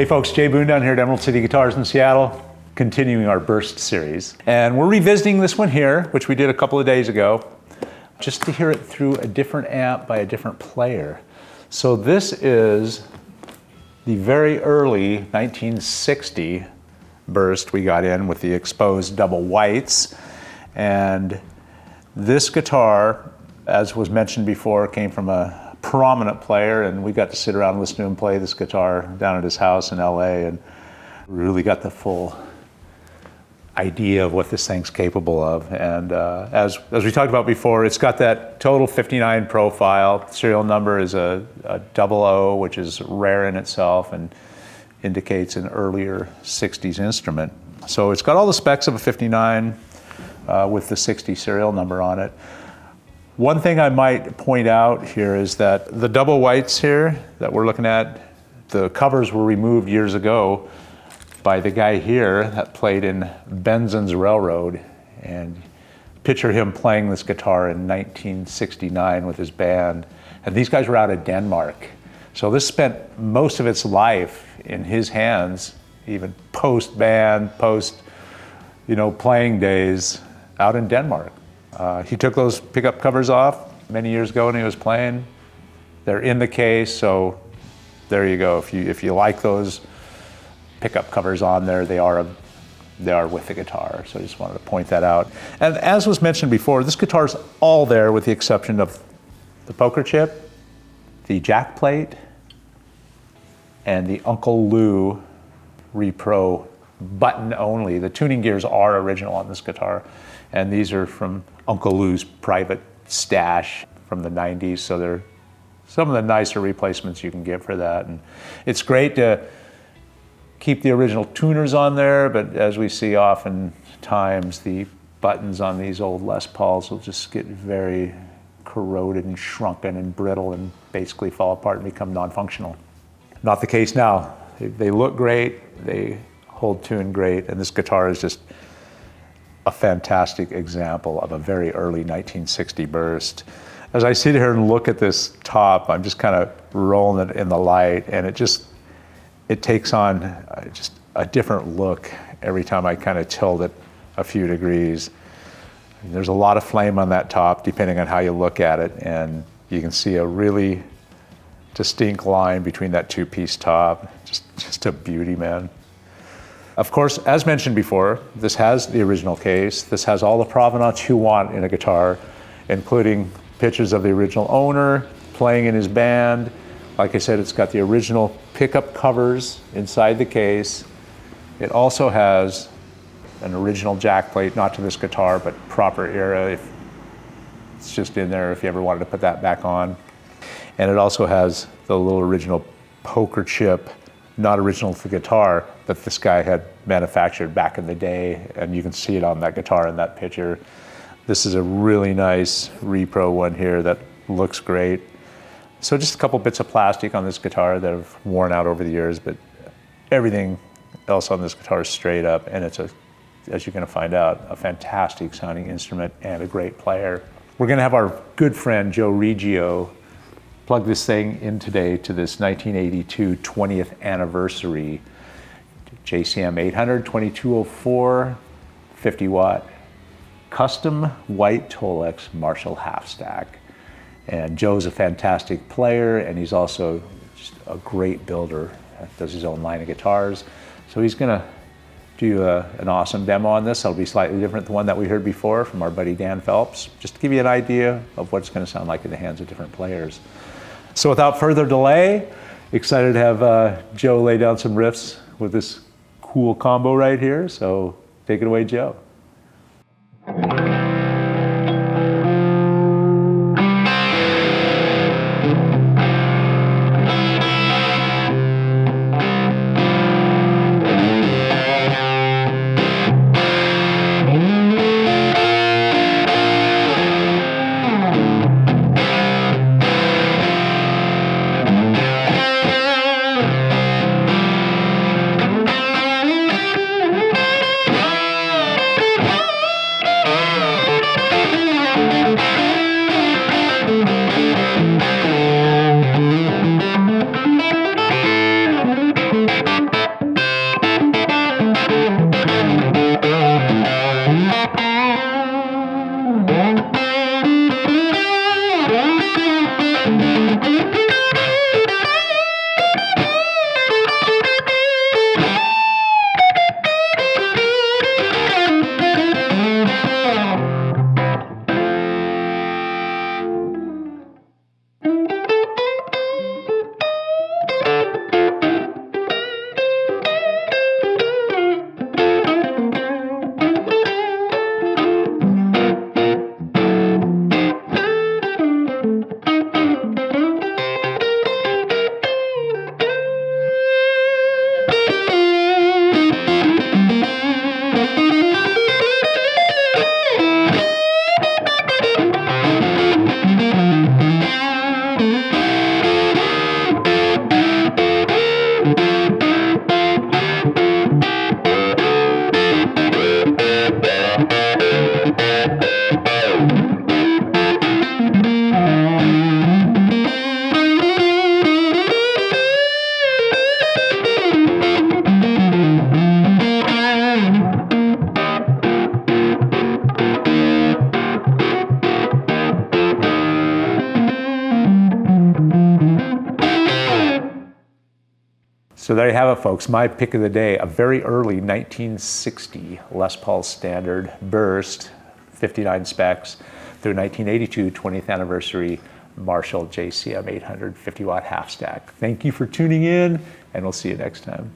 Hey folks, Jay Boone down here at Emerald City Guitars in Seattle, continuing our Burst series. And we're revisiting this one here, which we did a couple of days ago, just to hear it through a different amp by a different player. So this is the very early 1960 Burst we got in with the exposed double whites. And this guitar, as was mentioned before, came from a prominent player, and we got to sit around and listen to him play this guitar down at his house in LA, and really got the full idea of what this thing's capable of. And as we talked about before, it's got that total 59 profile. Serial number is a 00, which is rare in itself and indicates an earlier 60s instrument. So it's got all the specs of a 59 with the 60 serial number on it. One thing I might point out here is that the double whites here that we're looking at, the covers were removed years ago by the guy here that played in Benson's Railroad. And picture him playing this guitar in 1969 with his band. And these guys were out of Denmark. So this spent most of its life in his hands, even post-band, playing days out in Denmark. He took those pickup covers off many years ago when he was playing. They're in the case, so there you go. If you like those pickup covers on there, they are with the guitar. So I just wanted to point that out. And as was mentioned before, this guitar's all there with the exception of the poker chip, the jack plate, and the Uncle Lou Repro button only. The tuning gears are original on this guitar, and these are from Uncle Lou's private stash from the 90s, so they're some of the nicer replacements you can get for that. And it's great to keep the original tuners on there, but as we see oftentimes, the buttons on these old Les Pauls will just get very corroded and shrunken and brittle and basically fall apart and become non-functional. Not the case now. They look great, they hold tune great, and this guitar is just a fantastic example of a very early 1960 Burst. As I sit here and look at this top, I'm just kind of rolling it in the light, and it takes on just a different look every time I kind of tilt it a few degrees. There's a lot of flame on that top, depending on how you look at it, and you can see a really distinct line between that two-piece top. Just a beauty, man. Of course, as mentioned before, this has the original case. This has all the provenance you want in a guitar, including pictures of the original owner, playing in his band. Like I said, it's got the original pickup covers inside the case. It also has an original jack plate, not to this guitar, but proper era. It's just in there if you ever wanted to put that back on. And it also has the little original poker chip, not original to the guitar, that this guy had manufactured back in the day, and you can see it on that guitar in that picture. This is a really nice repro one here that looks great. So just a couple bits of plastic on this guitar that have worn out over the years, but everything else on this guitar is straight up, and it's, as you're gonna find out, a fantastic sounding instrument and a great player. We're gonna have our good friend Joe Riggio plug this thing in today to this 1982 20th anniversary JCM 800 2204 50 watt custom white tolex Marshall half stack. And Joe's a fantastic player, and he's also just a great builder. Does his own line of guitars. So he's gonna do an awesome demo on this. It'll be slightly different than the one that we heard before from our buddy Dan Phelps, just to give you an idea of what it's gonna sound like in the hands of different players. So without further delay, excited to have Joe lay down some riffs with this cool combo right here. So take it away, Joe. So there you have it, folks. My pick of the day, a very early 1960 Les Paul Standard burst, 59 specs, through 1982 20th anniversary Marshall JCM 850 watt half stack. Thank you for tuning in, and we'll see you next time.